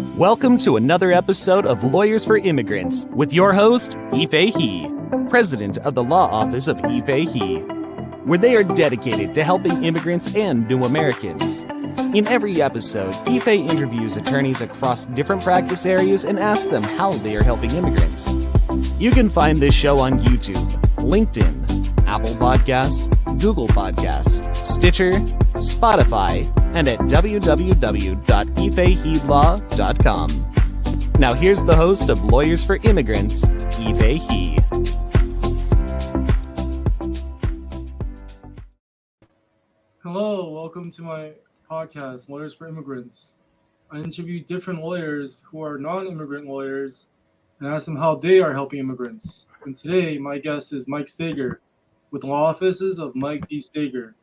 Welcome to another episode of Lawyers for Immigrants with your host, Yifei He, president of the law office of Yifei He, where they are dedicated to helping immigrants and new Americans. In every episode, Yifei interviews attorneys across different practice areas and asks them how they are helping immigrants. You can find this show on YouTube, LinkedIn, Apple Podcasts, Google Podcasts, Stitcher, Spotify, and at www.yifeihelaw.com. Now here's the host of Lawyers for Immigrants, Yifei He. Hello, welcome to my podcast, Lawyers for Immigrants. I interview different lawyers who are non-immigrant lawyers and ask them how they are helping immigrants. And today, my guest is Mike Steger with law offices of Mike D. Steger.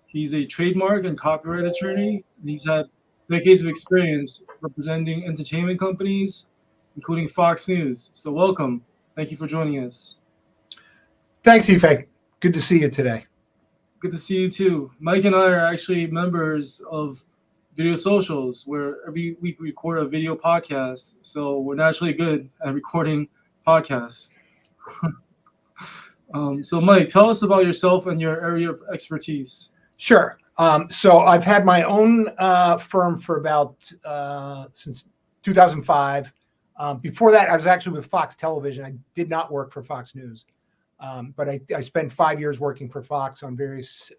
He's a trademark and copyright attorney, and he's had decades of experience representing entertainment companies, including Fox News. So welcome. Thank you for joining us. Thanks, Yifei. Good to see you today. Good to see you too. Mike and I are actually members of Video Socials, where every week we record a video podcast. So we're naturally good at recording podcasts. So Mike, tell us about yourself and your area of expertise. Sure. So I've had my own firm for about since 2005. Before that, I was actually with Fox Television. I did not work for Fox News, but I spent 5 years working for Fox on various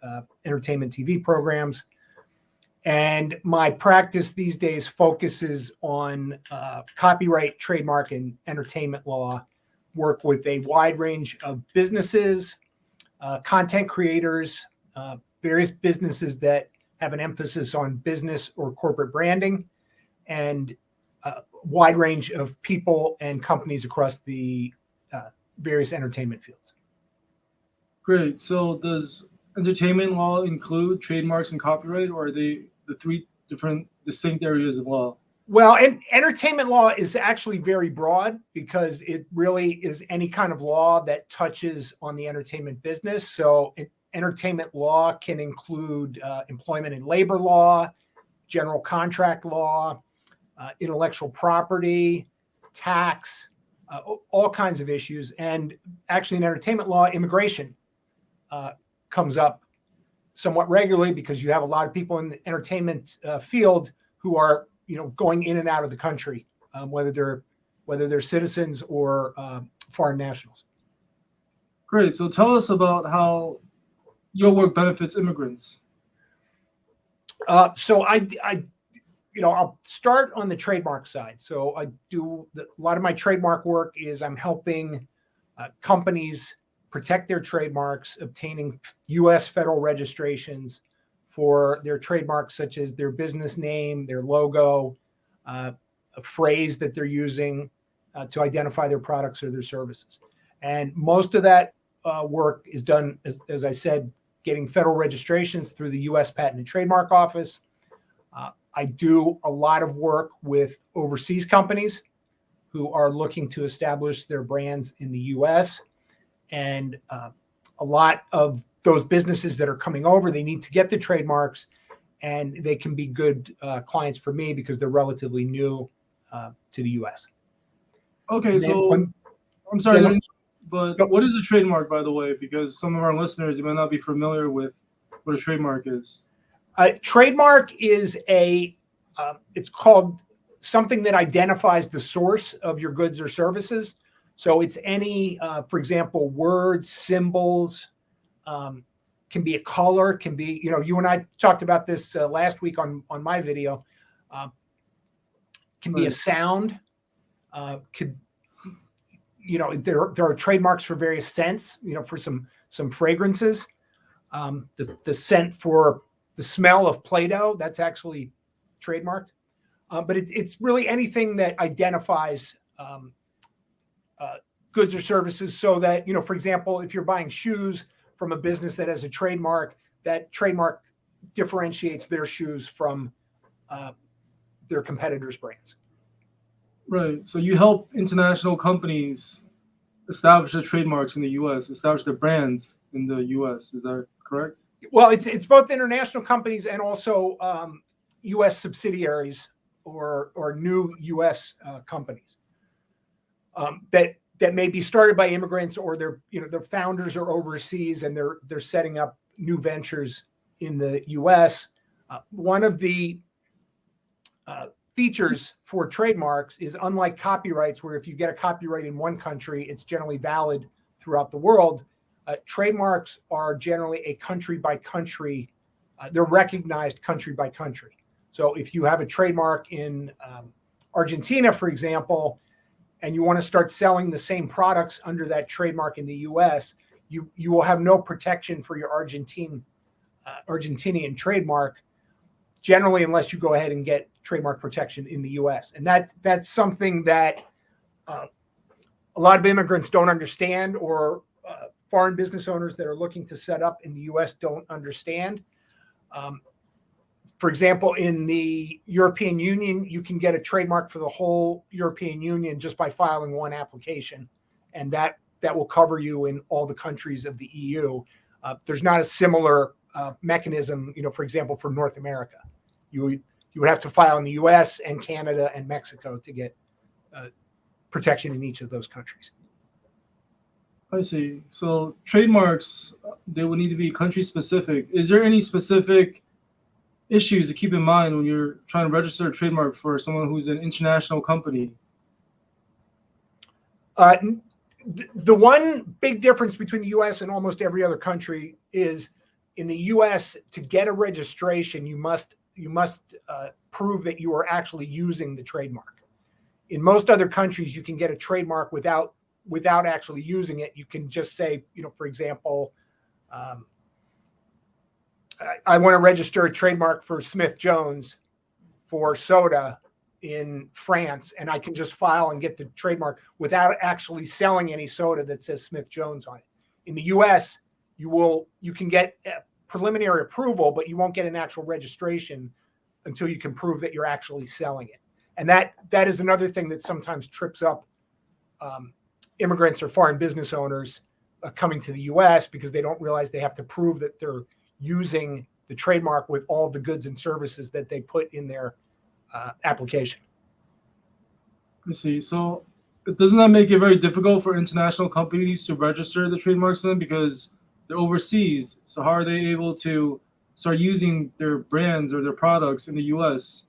entertainment TV programs. And my practice these days focuses on copyright, trademark, and entertainment law. Work with a wide range of businesses, content creators, various businesses that have an emphasis on business or corporate branding, and a wide range of people and companies across the various entertainment fields. Great. So does entertainment law include trademarks and copyright, or are they the three different distinct areas of law? Well, and entertainment law is actually very broad because it really is any kind of law that touches on the entertainment business. So entertainment law can include employment and labor law, general contract law, intellectual property, tax, all kinds of issues. And actually in entertainment law, immigration comes up somewhat regularly because you have a lot of people in the entertainment field who are going in and out of the country, whether they're citizens or foreign nationals. Great. So tell us about how your work benefits immigrants. So I'll start on the trademark side. So I do a lot of my trademark work is I'm helping companies protect their trademarks, obtaining U.S. federal registrations for their trademarks, such as their business name, their logo, a phrase that they're using to identify their products or their services. And most of that work is done, as I said, getting federal registrations through the U.S. Patent and Trademark Office. I do a lot of work with overseas companies who are looking to establish their brands in the U.S. And a lot of those businesses that are coming over, they need to get the trademarks, and they can be good clients for me because they're relatively new to the U.S. Okay, so I'm sorry, but what is a trademark, by the way? Because some of our listeners might not be familiar with what a trademark is. A trademark is it's called something that identifies the source of your goods or services. So it's any, for example, words, symbols, can be a color, can be, you and I talked about this last week on my video, can be a sound, there are trademarks for various scents, for some fragrances, the scent for the smell of Play-Doh, that's actually trademarked. But it's really anything that identifies goods or services so that, for example, if you're buying shoes from a business that has a trademark, that trademark differentiates their shoes from their competitors' brands. Right. So you help international companies establish their trademarks in the U.S., establish their brands in the U.S. Is that correct? Well, it's both international companies and also U.S. subsidiaries or new U.S. Companies that may be started by immigrants, or their founders are overseas and they're setting up new ventures in the U.S. One of the features for trademarks is, unlike copyrights, where if you get a copyright in one country, it's generally valid throughout the world. Trademarks are generally a country by country. They're recognized country by country. So if you have a trademark in Argentina, for example, and you want to start selling the same products under that trademark in the U.S., you will have no protection for your Argentinian trademark, generally, unless you go ahead and get trademark protection in the U.S. And that's something that a lot of immigrants don't understand, or foreign business owners that are looking to set up in the U.S. don't understand. For example, in the European Union, you can get a trademark for the whole European Union just by filing one application, and that will cover you in all the countries of the EU. There's not a similar mechanism, for example, for North America. You would have to file in the U.S. and Canada and Mexico to get protection in each of those countries. I see. So trademarks, they will need to be country specific. Is there any specific issues to keep in mind when you're trying to register a trademark for someone who's an international company? The one big difference between the U.S. and almost every other country is, in the U.S., to get a registration, you must prove that you are actually using the trademark. In most other countries, you can get a trademark without actually using it. You can just say, for example, I want to register a trademark for Smith Jones for soda in France, and I can just file and get the trademark without actually selling any soda that says Smith Jones on it. In the U.S., you can get preliminary approval, but you won't get an actual registration until you can prove that you're actually selling it. And that is another thing that sometimes trips up immigrants or foreign business owners coming to the U.S., because they don't realize they have to prove that they're using the trademark with all the goods and services that they put in their application. I see. So doesn't that make it very difficult for international companies to register the trademarks then, because they're overseas? So how are they able to start using their brands or their products in the U.S.?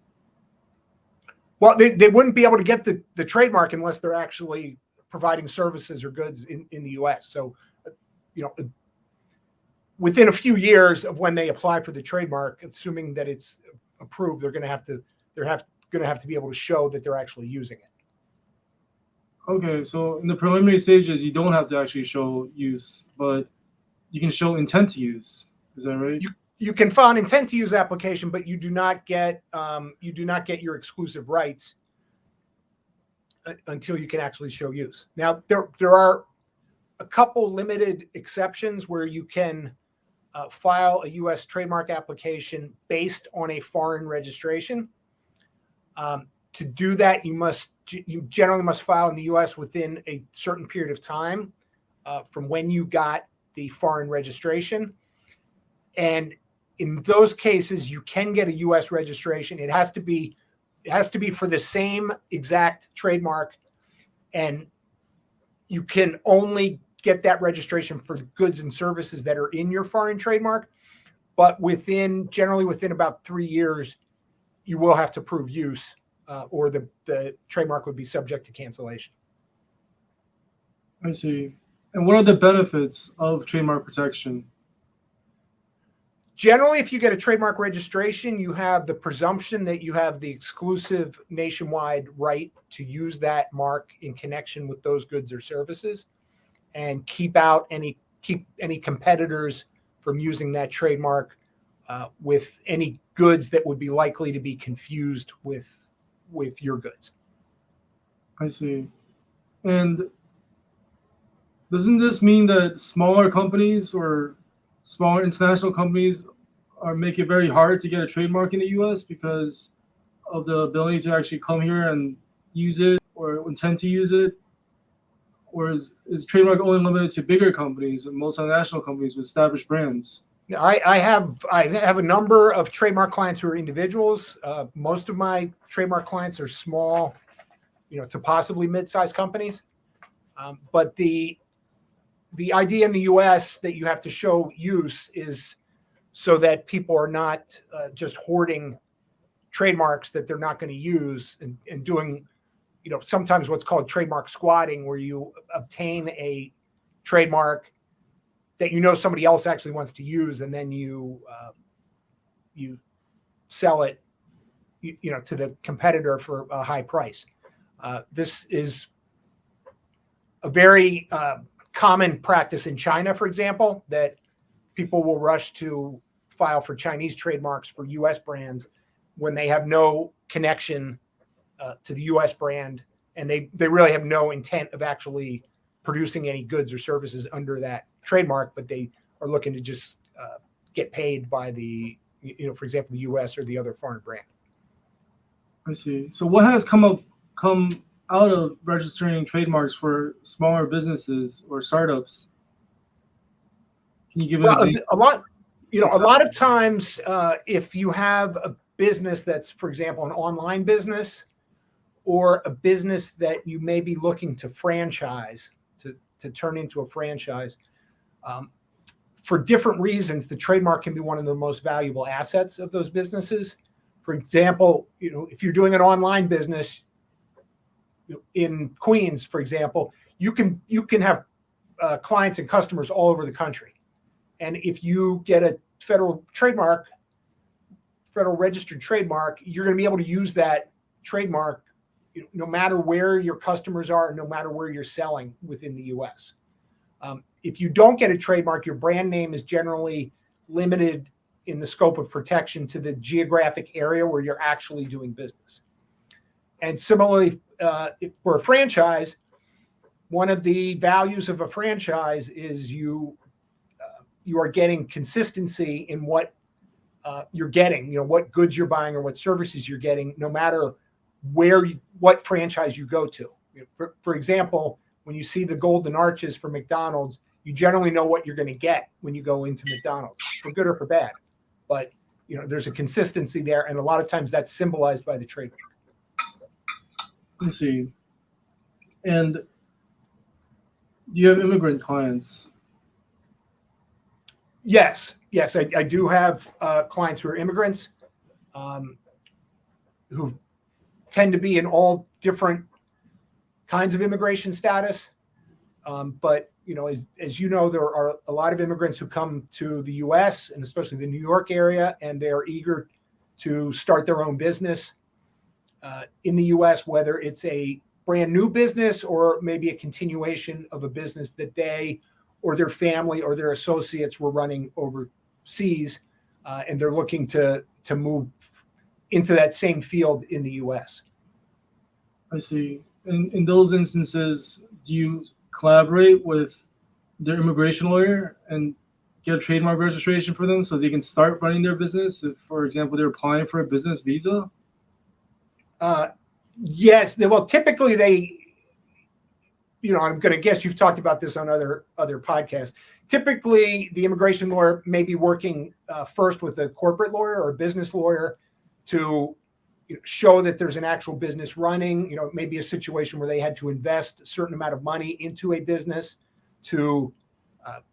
Well, they wouldn't be able to get the trademark unless they're actually providing services or goods in the U.S. So, within a few years of when they apply for the trademark, assuming that it's approved, they're going to have to be able to show that they're actually using it. Okay, so in the preliminary stages, you don't have to actually show use, but you can show intent to use. Is that right? You can file an intent to use application, but you do not get your exclusive rights until you can actually show use. Now, there are a couple limited exceptions where you can file a U.S. trademark application based on a foreign registration. To do that, you generally must file in the U.S. within a certain period of time from when you got the foreign registration. And in those cases, you can get a U.S. registration. It has to be for the same exact trademark, and you can only get that registration for the goods and services that are in your foreign trademark. But generally within about 3 years, you will have to prove use, or the trademark would be subject to cancellation. I see. And what are the benefits of trademark protection? Generally, if you get a trademark registration, you have the presumption that you have the exclusive nationwide right to use that mark in connection with those goods or services, and keep any competitors from using that trademark with any goods that would be likely to be confused with your goods. I see. And doesn't this mean that smaller companies or smaller international companies make it very hard to get a trademark in the U.S. because of the ability to actually come here and use it or intend to use it? Or is trademark only limited to bigger companies and multinational companies with established brands? I have a number of trademark clients who are individuals. Most of my trademark clients are small, to possibly mid-sized companies. But the idea in the U.S. that you have to show use is so that people are not just hoarding trademarks that they're not going to use and doing, sometimes what's called trademark squatting, where you obtain a trademark that somebody else actually wants to use, and then you sell it, to the competitor for a high price. This is a very common practice in China, for example, that people will rush to file for Chinese trademarks for U.S. brands when they have no connection to the U.S. brand, and they really have no intent of actually producing any goods or services under that trademark, but they are looking to just get paid by the, for example, the U.S. or the other foreign brand. I see. So what has come out of registering trademarks for smaller businesses or startups? Can you give an example? A lot of times, if you have a business that's, for example, an online business or a business that you may be looking to franchise, to turn into a franchise, for different reasons, the trademark can be one of the most valuable assets of those businesses. For example, if you're doing an online business in Queens, for example, you can have clients and customers all over the country. And if you get a federal registered trademark, you're going to be able to use that trademark no matter where your customers are, no matter where you're selling within the U.S. If you don't get a trademark, your brand name is generally limited in the scope of protection to the geographic area where you're actually doing business. And similarly, for a franchise, one of the values of a franchise is you are getting consistency in what you're getting, what goods you're buying or what services you're getting, no matter what franchise you go to. For example, when you see the golden arches for McDonald's, you generally know what you're going to get when you go into McDonald's, for good or for bad. But there's a consistency there, and a lot of times that's symbolized by the trademark. Let's see. And do you have immigrant clients? Yes, I do have clients who are immigrants, who tend to be in all different kinds of immigration status. But as you know, there are a lot of immigrants who come to the U.S. and especially the New York area, and they are eager to start their own business in the U.S., whether it's a brand new business or maybe a continuation of a business that they or their family or their associates were running overseas, and they're looking to move into that same field in the U.S. I see. In those instances, do you collaborate with their immigration lawyer and get a trademark registration for them so they can start running their business? If, for example, they're applying for a business visa? Yes. Well, typically I'm going to guess you've talked about this on other podcasts. Typically, the immigration lawyer may be working first with a corporate lawyer or a business lawyer to show that there's an actual business running. It may be a situation where they had to invest a certain amount of money into a business to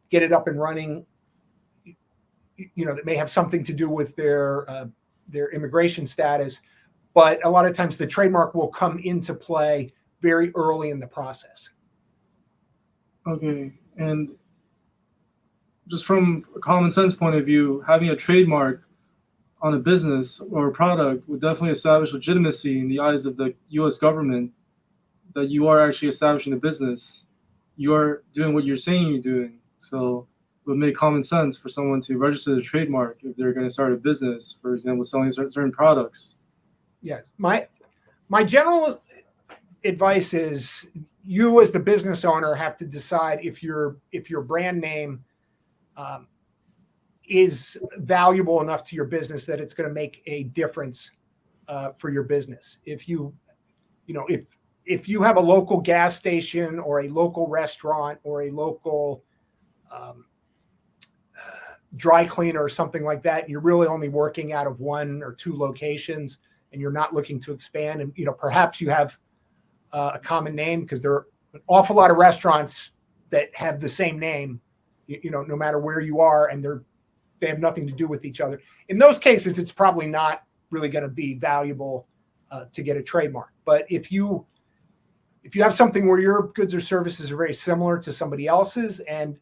get it up and running. That may have something to do with their immigration status. But a lot of times the trademark will come into play very early in the process. Okay. And just from a common sense point of view, having a trademark on a business or a product would definitely establish legitimacy in the eyes of the U.S. government that you are actually establishing a business. You are doing what you're saying you're doing. So it would make common sense for someone to register the trademark if they're going to start a business, for example, selling certain products. Yes. My general advice is you as the business owner have to decide if your brand name is valuable enough to your business that it's going to make a difference for your business. If you have a local gas station or a local restaurant or a local dry cleaner or something like that, and you're really only working out of 1 or 2 locations, and you're not looking to expand, and perhaps you have a common name, because there are an awful lot of restaurants that have the same name, no matter where you are, and they have nothing to do with each other. In those cases, it's probably not really going to be valuable to get a trademark. But if you have something where your goods or services are very similar to somebody else's, and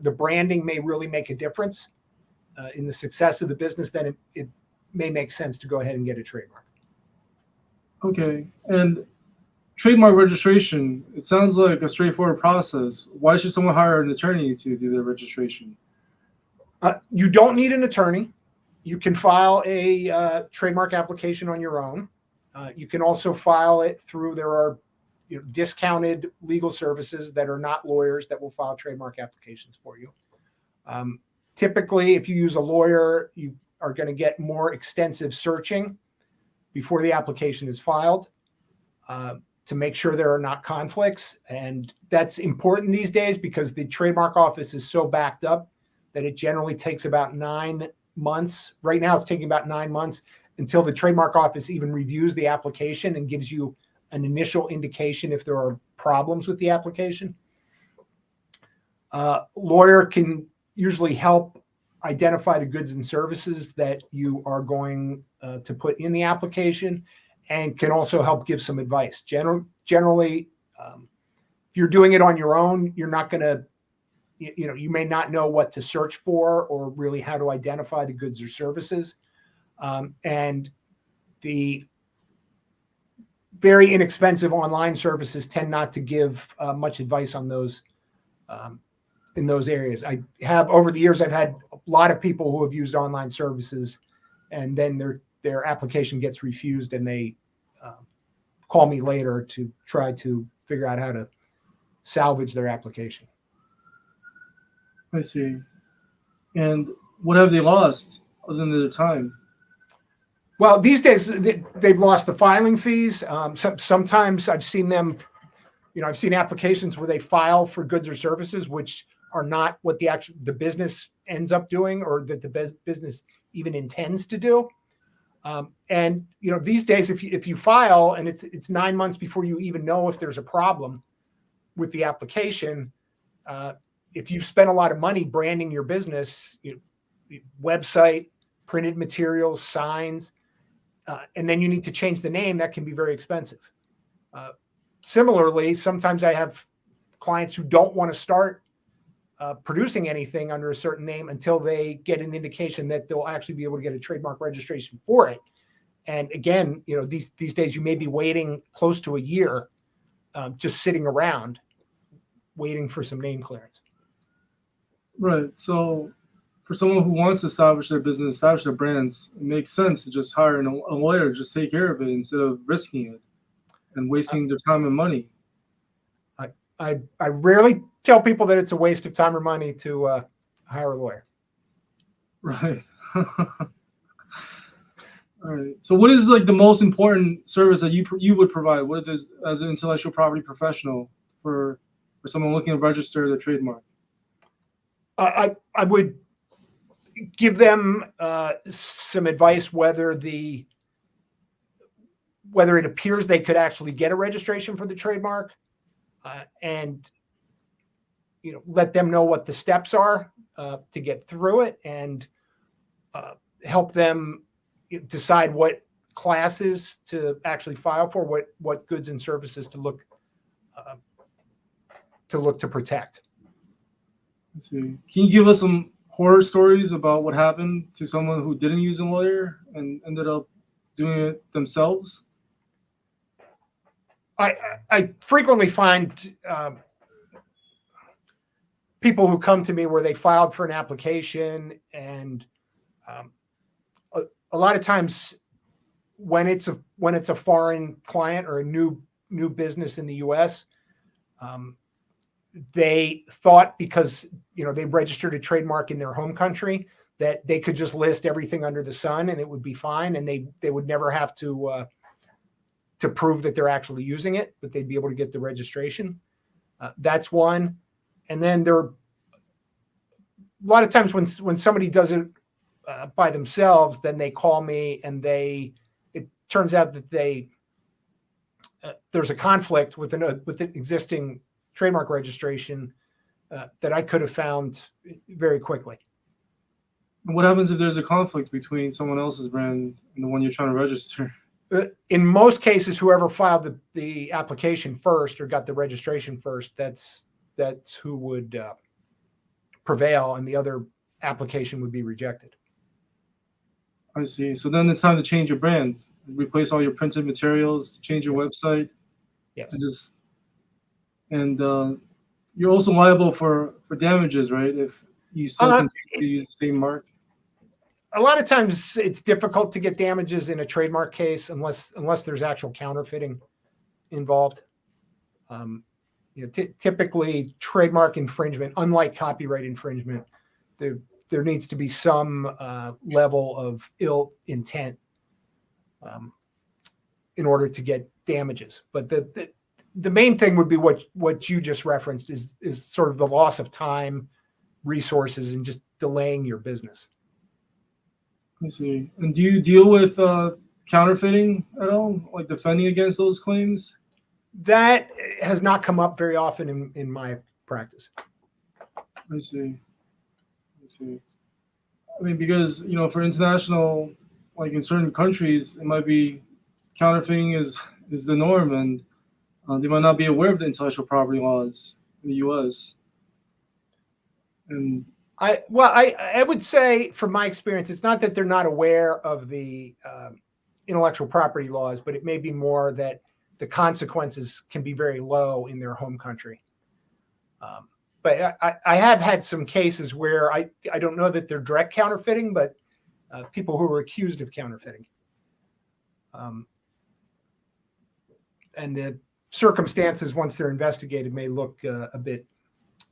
the branding may really make a difference in the success of the business, then it may make sense to go ahead and get a trademark. Okay. And trademark registration, it sounds like a straightforward process. Why should someone hire an attorney to do their registration? You don't need an attorney. You can file a trademark application on your own. You can also file it through, there are discounted legal services that are not lawyers that will file trademark applications for you. Typically, if you use a lawyer, you are going to get more extensive searching before the application is filed to make sure there are not conflicts. And that's important these days because the trademark office is so backed up that it generally takes about 9 months. Right now, it's taking about 9 months until the trademark office even reviews the application and gives you an initial indication if there are problems with the application. Lawyer can usually help identify the goods and services that you are going to put in the application, and can also help give some advice. Generally, if you're doing it on your own, you're not going to, you may not know what to search for or really how to identify the goods or services. And the very inexpensive online services tend not to give much advice on those in those areas. Over the years, I've had a lot of people who have used online services, and then their application gets refused, and they call me later to try to figure out how to salvage their application. I see. And what have they lost other than their time? Well, these days they've lost the filing fees. Sometimes I've seen them, I've seen applications where they file for goods or services which are not what the business ends up doing, or that the business even intends to do. And these days, if you file and it's 9 months before you even know if there's a problem with the application, if you've spent a lot of money branding your business, website, printed materials, signs, and then you need to change the name, that can be very expensive. Similarly, sometimes I have clients who don't want to start producing anything under a certain name until they get an indication that they'll actually be able to get a trademark registration for it. And again, these days you may be waiting close to a year, just sitting around waiting for some name clearance. Right. So for someone who wants to establish their business, establish their brands, it makes sense to just hire a lawyer, just take care of it instead of risking it and wasting their time and money. I rarely tell people that it's a waste of time or money to hire a lawyer. Right. All right. So what is like the most important service that you would provide? What is, as an intellectual property professional, for someone looking to register their trademark? I would give them some advice whether it appears they could actually get a registration for the trademark, and let them know what the steps are to get through it, and help them decide what classes to actually file for, what goods and services to look to protect. Let's see. Can you give us some horror stories about what happened to someone who didn't use a lawyer and ended up doing it themselves? I frequently find people who come to me where they filed for an application, and a lot of times when it's a foreign client or a new business in the U.S., they thought because they registered a trademark in their home country that they could just list everything under the sun and it would be fine, and they would never have to prove that they're actually using it, but they'd be able to get the registration. That's one. And then there are lot of times when somebody does it by themselves, then they call me and it turns out that there's a conflict with an existing trademark registration that I could have found very quickly. What happens if there's a conflict between someone else's brand and the one you're trying to register? In most cases, whoever filed the application first or got the registration first, that's who would prevail, and the other application would be rejected. I see. So then it's time to change your brand, replace all your printed materials, change your website. Yes. And you're also liable for damages, right? If you still continue to use the same mark. A lot of times it's difficult to get damages in a trademark case unless there's actual counterfeiting involved. Typically trademark infringement, unlike copyright infringement, there needs to be some level of ill intent in order to get damages. But the main thing would be what you just referenced is sort of the loss of time, resources, and just delaying your business. I see. And do you deal with counterfeiting at all, like defending against those claims? That has not come up very often in my practice. I see. I mean, because, for international, like in certain countries, it might be counterfeiting is the norm, and they might not be aware of the intellectual property laws in the U.S. And I would say, from my experience, it's not that they're not aware of the intellectual property laws, but it may be more that the consequences can be very low in their home country. But I have had some cases where I don't know that they're direct counterfeiting, but people who were accused of counterfeiting. And the circumstances, once they're investigated, may look a bit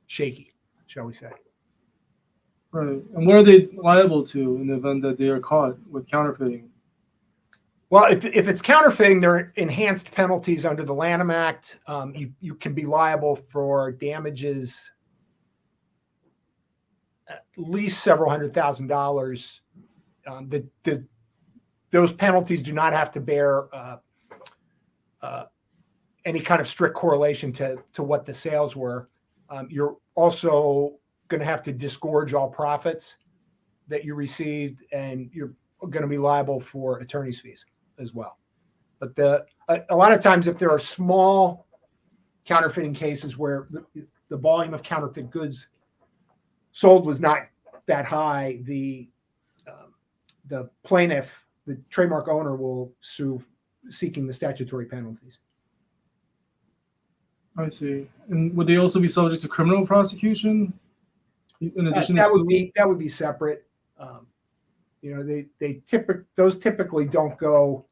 shaky, shall we say. Right. And what are they liable to in the event that they are caught with counterfeiting? Well, if it's counterfeiting, there are enhanced penalties under the Lanham Act. You can be liable for damages at least several $100,000. Those penalties do not have to bear any kind of strict correlation to what the sales were. You're also going to have to disgorge all profits that you received, and you're going to be liable for attorney's fees as well. But a lot of times, if there are small counterfeiting cases where the volume of counterfeit goods sold was not that high, the plaintiff, the trademark owner, will sue, seeking the statutory penalties. I see. And would they also be subject to criminal prosecution? In addition, that would be separate. Those typically don't go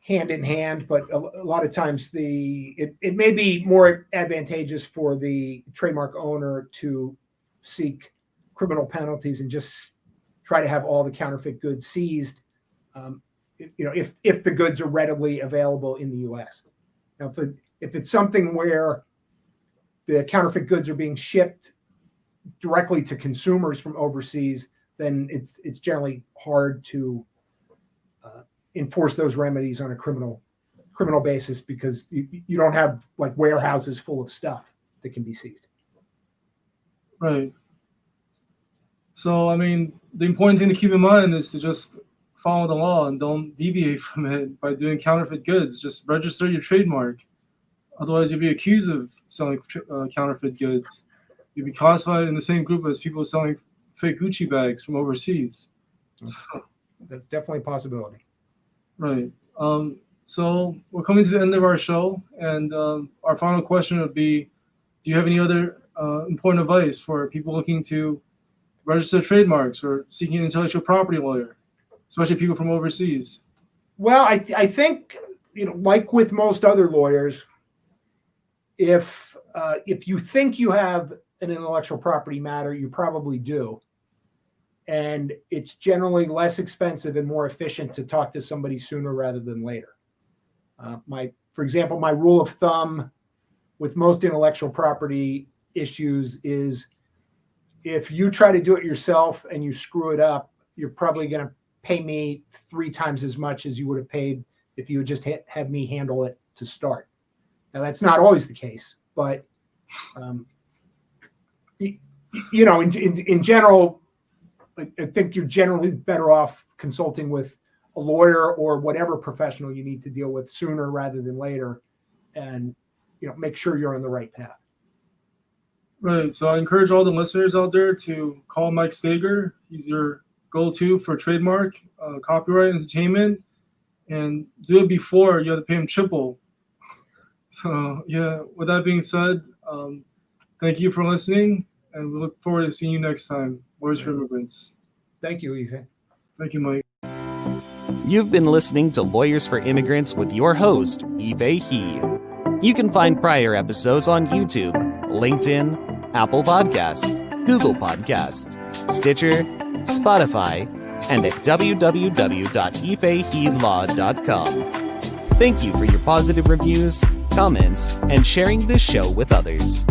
hand in hand, but a lot of times it may be more advantageous for the trademark owner to seek criminal penalties and just try to have all the counterfeit goods seized, if the goods are readily available in the U.S. Now, if it's something where the counterfeit goods are being shipped directly to consumers from overseas, then it's generally hard to enforce those remedies on a criminal basis, because you don't have like warehouses full of stuff that can be seized. Right. So, I mean, the important thing to keep in mind is to just follow the law and don't deviate from it by doing counterfeit goods. Just register your trademark. Otherwise, you'll be accused of selling counterfeit goods. You'll be classified in the same group as people selling fake Gucci bags from overseas. That's definitely a possibility. Right. So we're coming to the end of our show, and our final question would be, do you have any other important advice for people looking to register trademarks or seeking an intellectual property lawyer, especially people from overseas? Well, I think, like with most other lawyers, if you think you have an intellectual property matter, you probably do. And it's generally less expensive and more efficient to talk to somebody sooner rather than later. For example, my rule of thumb with most intellectual property issues is if you try to do it yourself and you screw it up, you're probably going to pay me 3 times as much as you would have paid if you would just had me handle it to start. Now, that's not always the case, but in general, I think you're generally better off consulting with a lawyer or whatever professional you need to deal with sooner rather than later, and make sure you're on the right path. Right. So I encourage all the listeners out there to call Mike Steger. He's your go-to for trademark, copyright, entertainment, and do it before you have to pay him triple. So yeah, with that being said, thank you for listening, and we look forward to seeing you next time. Lawyers for Immigrants. Thank you, Yifei. Thank you, Mike. You've been listening to Lawyers for Immigrants with your host, Yifei He. You can find prior episodes on YouTube, LinkedIn, Apple Podcasts, Google Podcasts, Stitcher, Spotify, and at www.yifeihelaw.com. Thank you for your positive reviews, comments, and sharing this show with others.